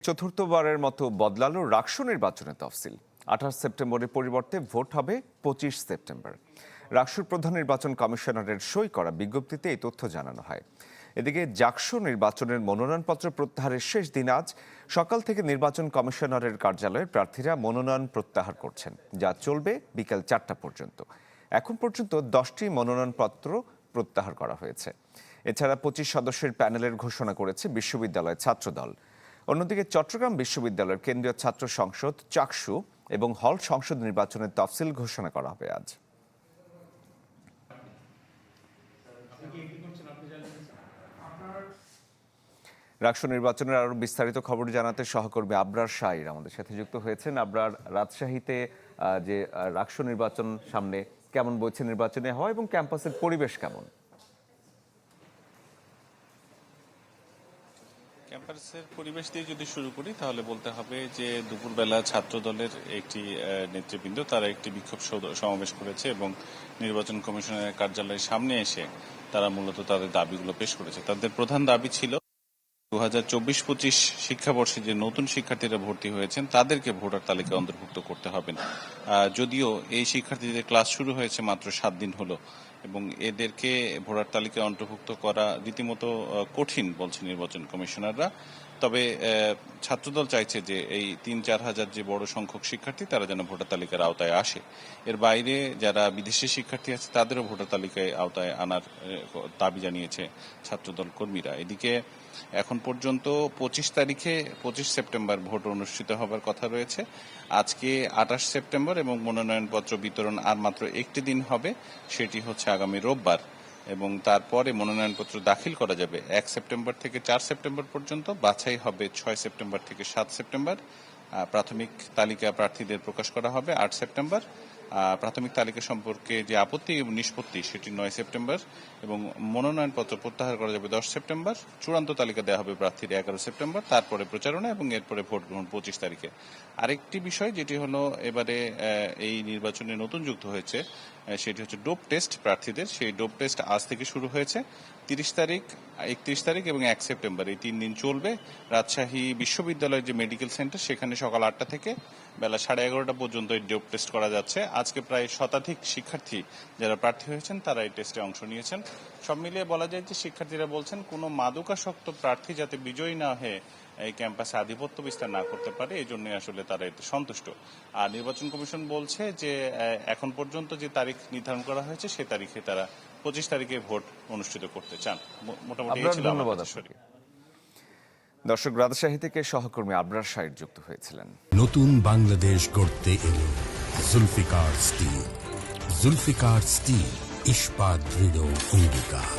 চতুর্থবারের মতো বদলালো রাকসু নির্বাচনের তফসিল। 28 সেপ্টেম্বরের পরিবর্তে ভোট হবে 25 সেপ্টেম্বর। রাকসুর প্রধান নির্বাচন কমিশনারের সই করা বিজ্ঞপ্তিতে এই তথ্য জানানো হয়। এদিকে জাকসু নির্বাচনের মনোনয়নপত্র প্রত্যাহারের শেষ দিন আজ সকাল থেকে নির্বাচন কমিশনারের কার্যালয়ে প্রার্থীরা মনোনয়ন প্রত্যাহার করছেন, যা চলবে বিকেল 4টা পর্যন্ত। এখন পর্যন্ত 10টি মনোনয়নপত্র প্রত্যাহার করা হয়েছে। এছাড়া 25 সদস্যের প্যানেলের ঘোষণা করেছে বিশ্ববিদ্যালয় ছাত্রদল। অন্যদিকে চট্টগ্রাম বিশ্ববিদ্যালয়ের কেন্দ্রীয় ছাত্র সংসদ চাকসু এবং হল সংসদ নির্বাচনের তফসিল ঘোষণা করা হবে আজ। রাকসু নির্বাচনের আরো বিস্তারিত খবর জানাতে সহকর্মী আবরার শাহীর আমাদের সাথে যুক্ত হয়েছেন। আবরার, রাজশাহীতে যে রাকসু নির্বাচন সামনে, কেমন বইছে নির্বাচনে হয় এবং ক্যাম্পাসের পরিবেশ কেমন? ক্যাম্পাসের পরিবেশ দিয়ে যদি শুরু করি তাহলে বলতে হবে যে দুপুরবেলা ছাত্র দলের একটি নেতৃবৃন্দ তারা একটি বিক্ষোভ সমাবেশ করেছে এবং নির্বাচন কমিশনের কার্যালয়ের সামনে এসে তারা মূলত তাদের দাবিগুলো পেশ করেছে। তাদের প্রধান দাবি ছিল 2024-25 শিক্ষাবর্ষে যে নতুন শিক্ষার্থীরা ভর্তি হয়েছেন তাদেরকে ভোটার তালিকায় অন্তর্ভুক্ত করতে হবেন। যদিও এই শিক্ষার্থীদের ক্লাস শুরু হয়েছে মাত্র 7 দিন হলো এবং এদেরকে ভোটার তালিকায় অন্তর্ভুক্ত করা রীতিমতো কঠিন বলছে নির্বাচন কমিশনাররা। তবে ছাত্রদল চাইছে যে এই 3-4 হাজার যে বড় সংখ্যক শিক্ষার্থী তারা যেন ভোটার তালিকার আওতায় আসে। এর বাইরে যারা বিদেশি শিক্ষার্থী আছে তাদেরও ভোটার তালিকায় আওতায় আনার দাবি জানিয়েছে ছাত্রদল কর্মীরা। এদিকে এখন পর্যন্ত 25 সেপ্টেম্বর ভোট অনুষ্ঠিত হবার কথা রয়েছে। আজকে 28 সেপ্টেম্বর এবং মনোনয়নপত্র বিতরণ আর মাত্র একটি দিন হবে, সেটি হচ্ছে আগামী রোববার। এবং তারপরে মনোনয়নপত্র দাখিল করা যাবে 1 সেপ্টেম্বর থেকে 4 সেপ্টেম্বর পর্যন্ত। বাছাই হবে 6 সেপ্টেম্বর থেকে 7 সেপ্টেম্বর। প্রাথমিক তালিকা প্রার্থীদের প্রকাশ করা হবে 8 সেপ্টেম্বর। প্রাথমিক তালিকা সম্পর্কে যে আপত্তি এবং নিষ্পত্তি সেটি 9 সেপ্টেম্বর এবং মনোনয়নপত্র প্রত্যাহার করা যাবে 10 সেপ্টেম্বর। চূড়ান্ত তালিকা দেওয়া হবে প্রার্থীর 11 সেপ্টেম্বর। তারপরে প্রচারণা এবং এরপরে ভোট গ্রহণ 25 তারিখে। আরেকটি বিষয় যেটি হলো এবারে এই নির্বাচনে নতুন যুক্ত হয়েছে সেটি হচ্ছে ডোপ টেস্ট প্রার্থীদের। সেই ডোপ টেস্ট আজ থেকে শুরু হয়েছে। 30 তারিখ, 31 তারিখ এবং 1 সেপ্টেম্বর এই 3 দিন চলবে। রাজশাহী বিশ্ববিদ্যালয়ের যে মেডিকেল সেন্টার সেখানে সকাল 8টা থেকে বেলা 11:30 পর্যন্ত এই ডোপ টেস্ট করা যাচ্ছে। আজকে প্রায় শতাধিক শিক্ষার্থী যারা প্রার্থী হয়েছেন তারা এই টেস্টে অংশ নিয়েছেন। সব মিলিয়ে বলা যায় যে শিক্ষার্থীরা বলছেন কোনো মাদকাসক্ত প্রার্থী যাতে বিজয়ী না হয়ে এই ক্যাম্পাসে আধিপত্য বিস্তার না করতে পারে, এই জন্য আসলে তারা এতে সন্তুষ্ট। আর নির্বাচন কমিশন বলছে যে এখন পর্যন্ত যে তারিখ নির্ধারণ করা হয়েছে সে তারিখে তারা 25 তারিখে ভোট অনুষ্ঠিত করতে চান। মোটামুটি ধন্যবাদ। দর্শক, রাজশাহী থেকে সহকর্মী আবরার শাহীর যুক্ত হয়েছিলেন। নতুন বাংলাদেশ গড়তে এলো জুলফিকার স্টিল। জুলফিকার স্টিল, ইস্পাত দৃঢ় অঙ্গীকার।